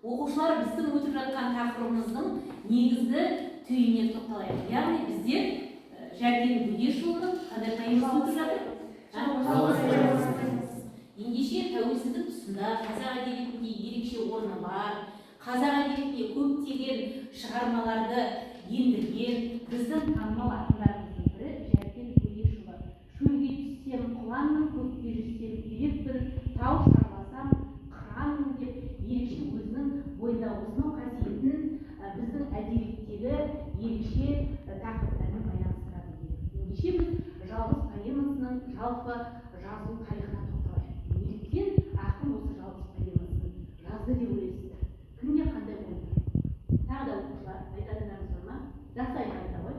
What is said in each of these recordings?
Оқушылар біздің өтіп жатқан тақырыбымыздың негізгі түйініне тоқталайық. Яғни біздер Жәркен Бөдешұлының қандай поэмасы өтіп жатыр? Ендеше тәуелсіздік тұсында қазақ әдебиетінде ерекше орны бар, қазақ әдебиетіне көптеген шығармаларды ендірген біздің танымал ақындарымыздың бірі Жәркен Бөдешұлы. Шөлге түссем құланмын, көкке жүзсем үйрек бір, тау шарласам қыранмын деп ерекше өзінің бойында осынау қасиетін біздің әдебиеттегі ерекше тақырыптармен байланыстырады. Ендеше біз жалғыз поэмасының жалпы жазу тарихына тоқталайық. Неліктен ақын осы жалғыз поэмасын жазды деп ойлайсыздар? Кімге қандай болды? Тағы да оқушылар айтатындарыңыз бар ма? Жақсы айтады ғой.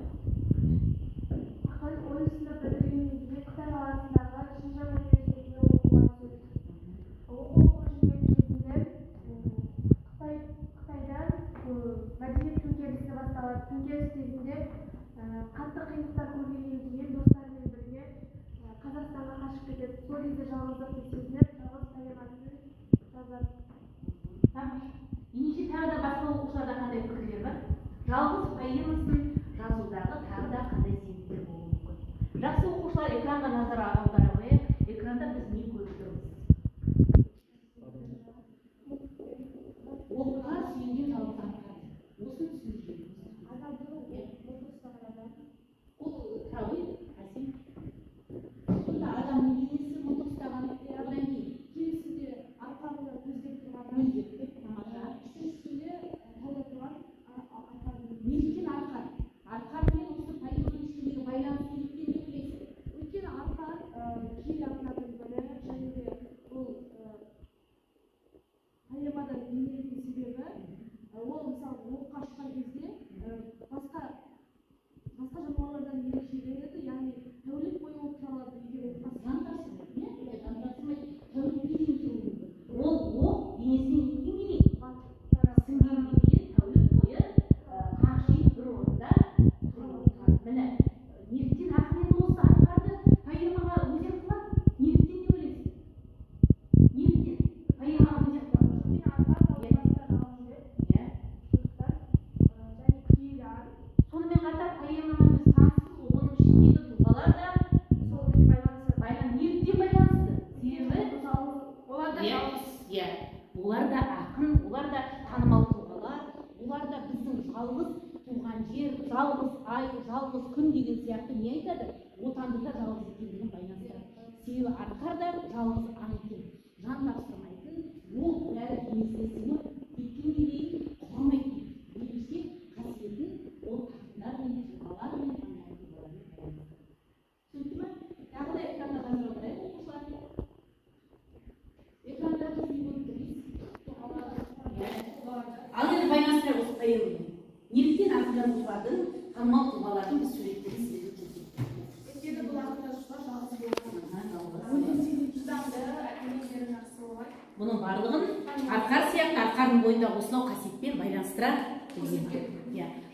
Ақын 10 сынып бітіргеннен кейін Қытай қаласындағы Шыңжаң университетіне оқуға түседі. Оқу жүрген кезінде Қытайдан мәдениет төңкерісі басталады. Төңкеріс кезінде қатты қиындықтар көргеннен кейін достарымен бірге Қазақстанға қашып кетеді. Сол кезде жалғыздықты сезініп, жалғыз поэмасын жазады. Ендеше тағы да басқа оқушыларда қандай пікірлер бар? Жалғыз поэмасын жазудағы тағы да қандай себептер болуы мүмкін? Жақсы оқушылар, экранға назар аудара қояйық. Экранда біз не көріп тұрмыз? Оққа сүйенген жалғыз арқа. Осыны түсіндірейік. Ол тауы, әсем. Сонда адамның бейнесі мылтық ұстаған. Одан кейін Келесіде арқаны көздеп тұрған. Үшіншісінде тауда тұрған арқан. Неліктен арқан? Арқанмен осы поэманың ішіндегі байланыс неліктен не ойлайсың? Өйткені арқан киелі арқаның бірі, және де бұл поэмадан бейнеленген себебі ол мысалы оққа ұшқан кезде басқа жануарлардан ерекшеленеді, яғни тәулік бойы оқ жарылады. Егер ол оқ денесіне неткен келейді? Сіңген келейді, тәулік бойы қақшиып бір орында тұрады. Міне, неліктен ақын енді осы арқарды поэмаға өзек қылады? Неліктен не ойлайсың? Неліктен поэмаға өзек қылады? Сонымен қатар поэмамен біз таныспыз, оның ішіндегі тұлғалар да сонымен байланысады. Неліктен байланысты? Себебі олар да жалғыз. Олар да ақын, олар да танымал тұлғалар, олар да біздің жалғыз туған жер, жалғыз ай, жалғыз күн деген сияқты не айтады? Отанды да жалғыз екендігін байланыстырады. Себебі арқар да жалғыз аң екен, жан тапсырмайтын, ол бәрі денесіне сіңіп кеткенге дейін құрмайды дейді. Ерекше қасиетін ол ақындар мен тұлғалар мен танымал тұлғалармен байланыстырады. Түсінікті ме? Тағы да экранға назар аударайық оқушылар. Экранда біз не көріп тұрмыз? Ал енді байланыстырайық осы поэмамен. Неліктен ақын жазушылардың, танымал тұлғалардың біз суреттерін сіздерге көрсеттік? Өйткені бұл ақын жазушылар жалғыз болған. Бұның барлығын арқар сияқты арқардың бойында осынау қасиетпен байланыстыра білген.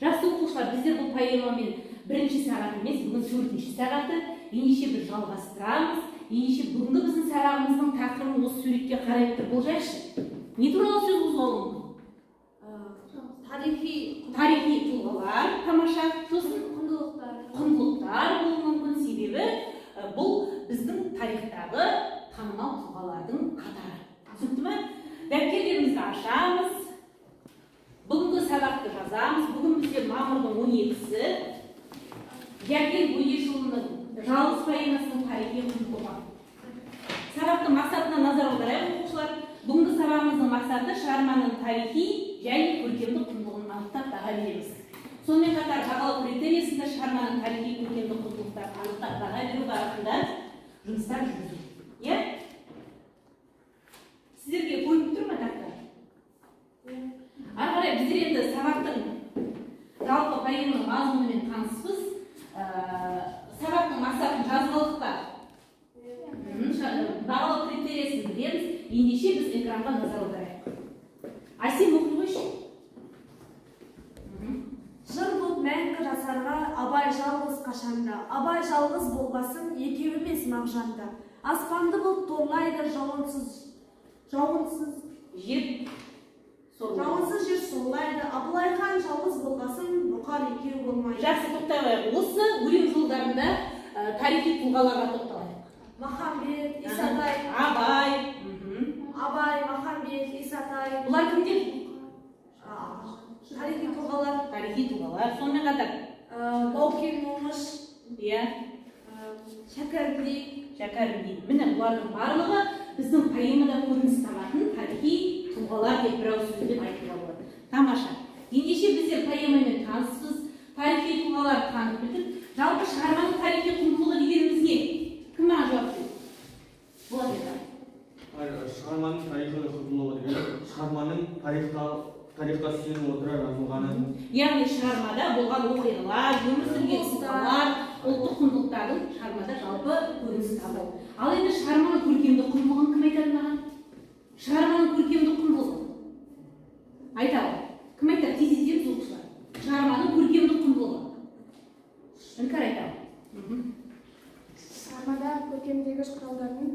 Жақсы оқушылар, біздер бұл поэмамен бірінші сағат емес, бүгін 4-ші сағаты. Ендеше біз жалғастырамыз. Ендеше бүгінгі біздің сабағымыздың тақырыбын осы суретке қарай отырып болжайықшы. Не туралы сөз қозғалуы мүмкін? Тарихи тұлғалар, тамаша, сосын құндылықтар болуы мүмкін. Себебі бұл біздің тарихтағы танымал тұлғалардың қатары. Түсінікті ме? Дәптерлерімізді ашамыз. Бүгінгі сабақты жазамыз. Бүгін бізде мамырдың 12-сі. Жәркен Бөдешұлының жалғыз поэмасының тарихи құндылығы. Сабақтың мақсатына назар аударайық оқушылар. Бүгінгі сабағымыздың мақсаты шығарманың тарихи және көркемдік құндылығын анықтап баға береміз. Сонымен қатар бағалау критериясында шығарманың тарихи көркемдік құндылықтарын анықтап баға беру бағытында жұмыстар жүргізу. Сіздерге көрініп тұр ма тақта? Ары қарай біздер енді сабақтың жалпы поэманың мазмұнымен таныспыз. Сабақтың мақсатын жазып алдық па? Бағалау критериясын білеміз. Ендеше біз экранға назар аударайық. Әсем оқи қойшы. Жыр бұл мәңгі жасарға абай жалғыз қашанда. Абай жалғыз болғасын екеу емес мағжанда. Аспанды бұлт торлайды жауынсыз жер. Жалғызсыз жер сорлайды, Абылайхан жалғыз болғасын, Бұқар екеу болмайды. Жақсы, тоқтай қояйық. Осы өлең жолдарында тарихи тұлғаларға тоқталайық. Махамбет, Исатай, Абай, Махамбет, Исатай. Бұлар кімдер? Тарихи тұлғалар. Тарихи тұлғалар. Сонымен қатар Баукен Момыш, Шәкәрімдей. Міне бұлардың барлығы біздің поэмада көрініс табатын тарихи тұлғалар деп бір ауыз сөзбен айтуға болады. Тамаша. Ендеше біздер поэмамен таныспыз, тарихи тұлғалар танып білдік. Жалпы шығарманың тарихи құндылығы дегеніміз не? Кім маған жауап береді? Болады еді. Шығарманың тарихи құндылығы деген шығарманың тарихқа сүйеніп отыра жазылғаны. Яғни шығармада болған оқиғалар, өмір сүрген тұлғалар, ұлттық құндылықтардың шығармада жалпы көрініс табады. Ал енді шығарманың көркемдік құндылығын кім айтады маған? Шығарманың көркемдік құндылығын айтады. Кім айтады? Тездетеміз оқушылар. Шығарманың көркемдік құндылығы. Іңкәр айтады. Шығармада көркемдегіш құралдардың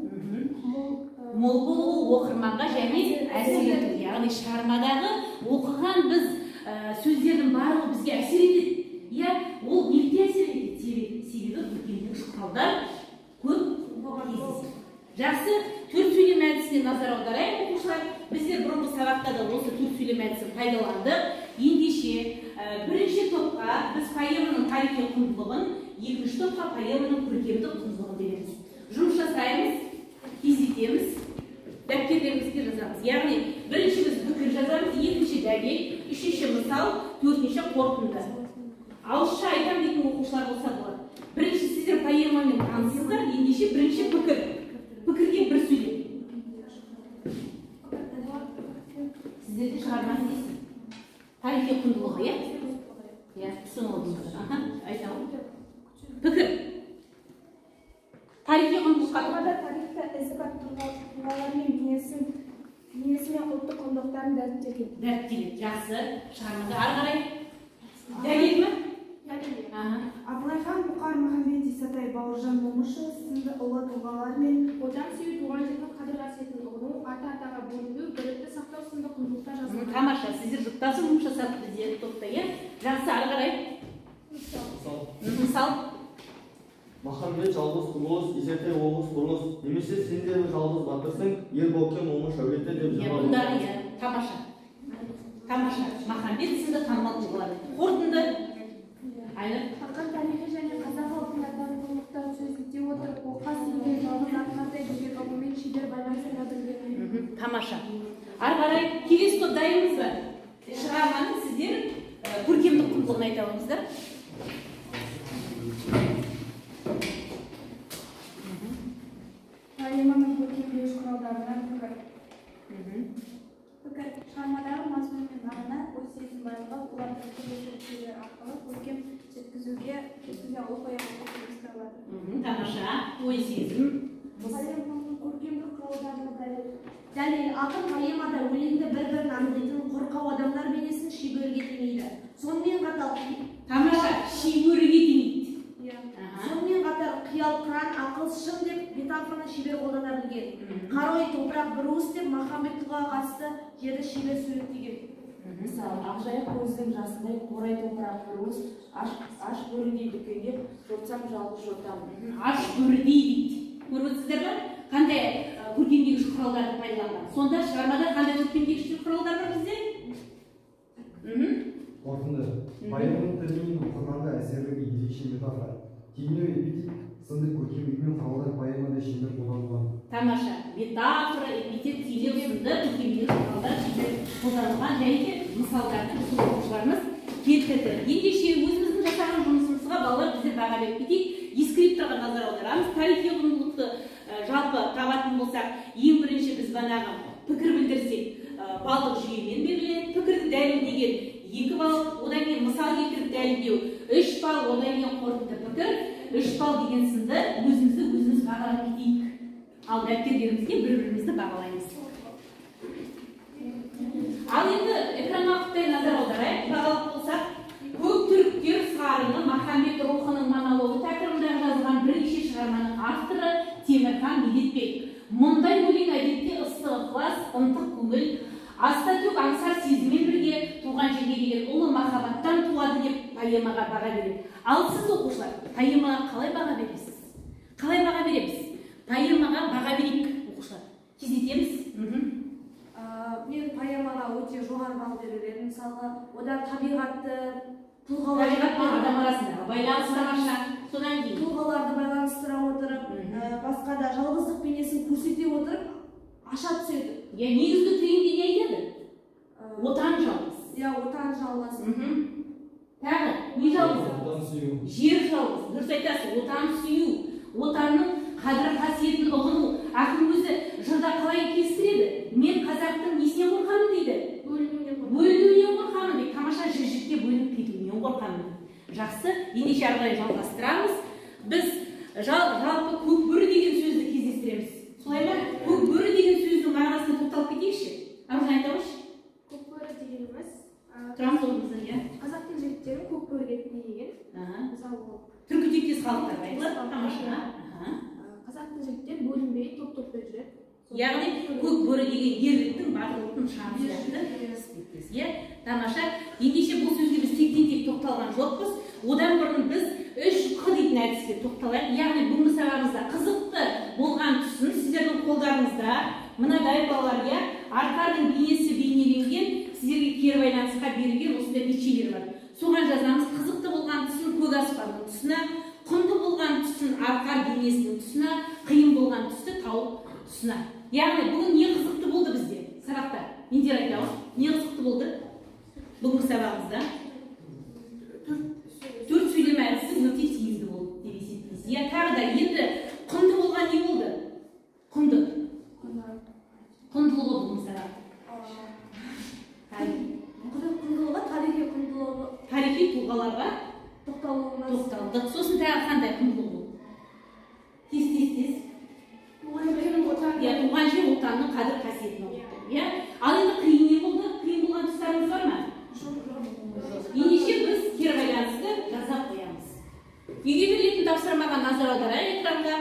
мол болуы оқырманға және әсер етеді. Яғни шығармадағы оқыған біз сөздердің барлығы бізге әсер етеді. Ол неліктен әсер етеді? Себебі көркемдегіш құралдар көп кездеседі. Жақсы, төрт сөйлем әдісіне назар аударайық оқушылар. Біздер бұрынғы сабақта да осы төрт сөйлем әдісін пайдаландық. Ендеше бірінші топқа біз поэманың тарихи құндылығын, екінші топқа поэманың көркемдік құндылығын береміз. Жұмыс жасаймыз, тездетеміз, дәптерімізге жазамыз. Яғни бірінші біз пікір жазамыз, екінші дәлел, үшінші мысал, төртінші қорытынды. Ауызша айтам дейтін оқушылар болса болады. Бірінші сіздер поэмамен танысыздар, ендеше бірінші пікір. Пікірге бір сөйлем. Сіздерде шығарманы дейсің. Тарихи құндылығы, айтамын. Пікір. Тарихи құндылыққа тарихта ізбат тұлғалар мен бейнесі мен ұлттық құндылықтарын дәріптелген. Дәріптелген. Жақсы. Шығармада ары қарай дәлел ме? Абылайхан, Бұқар, Махамбет, Исатай, Бауыржан Момышұлы сынды ұлы тұлғалар мен отан сүю, туған жердің қадір-қасиетін ұғыну, ата-атаға бөліну, бірлікті сақтау сынды құндылықтар жазылған. Тамаша, сіздер жұптасып жұмыс жасап біздер топта, жақсы, ары қарай. Мысал. Махамбет жалғыз құбылыс, Исатай оғыз құрылыс, немесе сен де жалғыз батырсың, ер Баукен Момыш әулеті деп Бұндағы, тамаша. Тамаша, Махамбет сынды танымал тұлғалар. Қорытынды. Ақын тарихи және қазақ халқына тән құндылықтар сөзінде отырып, оққа сенген жалғыз ақындай деген ұғыммен шебер байланыстыра білген. Тамаша. Ары қарай келесі топ дайынбыз ба? Шығарманың сіздер көркемдік құндылығын айта алыңыздар. Поэманың көркемдегіш құралдарынан пікір. Пікір шығармадағы мазмұн мен мағына, ой сезім байлығы, олардың түрлі сөздер арқылы көркем жеткізуге алу поэмаға құрастырылады. Тамаша, ой сезім. Поэманың көркемдік құралдарының дәлел. Ақын поэмада өлеңді бір-бірін аңдайтын қорқау адамдар бейнесін шеберге теңейді. Сонымен қатар Тамаша, шеберге теңейді. Сонымен қатар қиял қыран, ақыл шын деп метафораны шебер қолдана білген. Қарой топырақ бір уыс деп Махамбет тұлғаға қатысты жерді шебер суреттеген. Мысалы, ақжайық көздің жасындай қорай топырақ бір уыс, аш бөрідей дүкендеп, жортсам жалғыз жортам. Аш бөрідей дейді. Көріп отырсыздар ма? Қандай көркемдегіш құралдарды пайдаланған? Сонда шығармада қандай көркемдегіш құралдар бар бізде? Қорытынды. Поэманың тілімен оқырманға әсерлігі ерекше метафора. Кейінеу эпитет сынды көркемдікпен құралдар поэмада шебер қолданылған. Тамаша. Метафора, эпитет, теңеу сынды көркемдегіш құралдар шебер қолданылған және де мысалдарды біздің оқушыларымыз келтірді. Ендеше өзіміздің жасаған жұмысымызға балалар біздер баға беріп кетейік. Дескриптарға назар аударамыз. Тарихи құндылықты жалпы табатын болсақ, ең бірінші біз бағанағы пікір білдірсек, балдық жүйемен беріледі. Пікірді дәлелдеген 2 балл, одан кейін мысал келтіріп дәлелдеу 3 балл, одан кейін қорытынды пікір 3 балл деген сынды өзіміз бағалап кетейік. Ал дәптерімізге бір-бірімізді бағалаймыз. Ал енді экранға құттай назар аударайық. Бағалап болсақ, көк түріктер сарыны Махамбет рухының монологы тақырыбында жазылған бірнеше шығарманың авторы Темірхан Медетбек. Мұндай өлең әдетте ыстық ықылас, ынтық көңіл, аста төк аңсар сезім туған жерге деген ұлы махаббаттан туады деп поэмаға баға береді. Ал сіз оқушылар, поэмаға қалай баға бересіз? Қалай баға береміз? Поэмаға баға берейік, оқушылар. Тездетеміз. Мен поэмаға өте жоғары баға беремін. Мысалға, одан табиғатты, Табиғат пен адам арасындағы байланыс тамаша. Содан кейін тұлғаларды байланыстыра отырып, басқа да жалғыздық бейнесін көрсете отырып, аша түседі. негізгі түйінде не айтады? Отан жалғыз. Отан жалғыз. Тағы, не жалғыз? Отан сүю. Жер жалғыз. Дұрыс айтасыз, отан сүю, отанның қадір қасиетін ұғыну. Ақын өзі жырда қалай кестіреді? Мен қазақтың несінен қорқамын дейді? Бөлінуінен қорқамын дейді. Тамаша жік-жікке бөлініп кетуінен қорқамын дейді. Жақсы, ендеше ары қарай жалғастырамыз. Біз жалпы көкбөрі деген сөзді кездестіреміз. Солай ма? Көкбөрі деген сөздің мағынасына тоқталып кетейікші. Аружан айта қойшы. Көкбөрі дегеніміз Тұрамыз орнымыздан, иә. қазақтың жігіттерін көкбөріге теңеген. Мысалы, Түркі тектес қалдықтарға айтылады. Тамаша. қазақтың жігіттері бөлінбей топ-топпен жүреді. Яғни көкбөрі деген ерліктің батырлықтың шаңы сияқты іспеттес. Иә, тамаша. Ендеше бұл сөзге біз тек тоқталған жоқпыз. Одан бұрын біз 3Q дейтін әдіске тоқталайық. Яғни бүгінгі сабағымызда қызықты болған тұсын сіздердің қолдарыңызда мынадай балалар, иә, арқардың бейнесі бейнеленген, сіздерге кері байланысқа берілген осындай мечелер бар. Соған жазамыз, қызықты болған тұсын көк аспанның тұсына, құнды болған тұсын арқар бейнесінің тұсына, қиын болған тұсты тау тұсына. Яғни бүгін не қызықты болды бізде? Сабақта. Мендер айтауыз, не қызықты болды? Бүгінгі сабағымызда 4 сөйлем әдісі өте тиімді болды деп есептейміз. Иә, тағы да енді құнды болған не болды? Құнды. Құндылығы бүгінгі сабақта. Құндылығы, тарихи құндылығы. Тарихи тұлғаларға тоқталдық. Сосын тағы қандай құндылығы болды? Тез. Туған жер отанның қадір қасиетін оқытты. Ал енді қиын не болды? Қиын болған тұстарымыз бар ма? Ендеше біз кері байланысты жаза қоямыз. Үйге берілетін тапсырмаға назар аударайық экранға.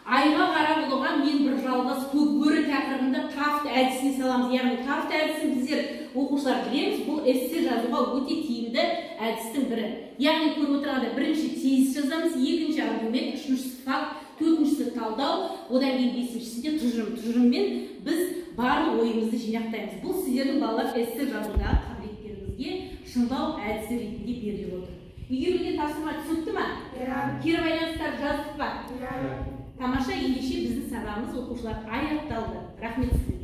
Айға қарап ұлыған мен бір жалғыз көкбөрі тақырыбында тафт әдісіне саламыз. Яғни тафт әдісін біздер оқушылар білеміз. Бұл эссе жазуға өте тиімді әдістің бірі. Яғни көріп отырғанда бірінші тезис жазамыз, екінші аргумент, үшіншісі факт, төртіншісі талдау, одан кейін бесіншісінде тұжырыммен біз барлық ойымызды жинақтаймыз. Бұл сіздердің балалар эссе жазудағы қабілеттеріңізге шыңдау әдісі ретінде беріліп отыр. Үйге берген тапсырма түсінікті ма? Кері байланыстар жаздық па? Тамаша, ендеше біздің сабағымыз оқушылар аяқталды. Рахмет сізге.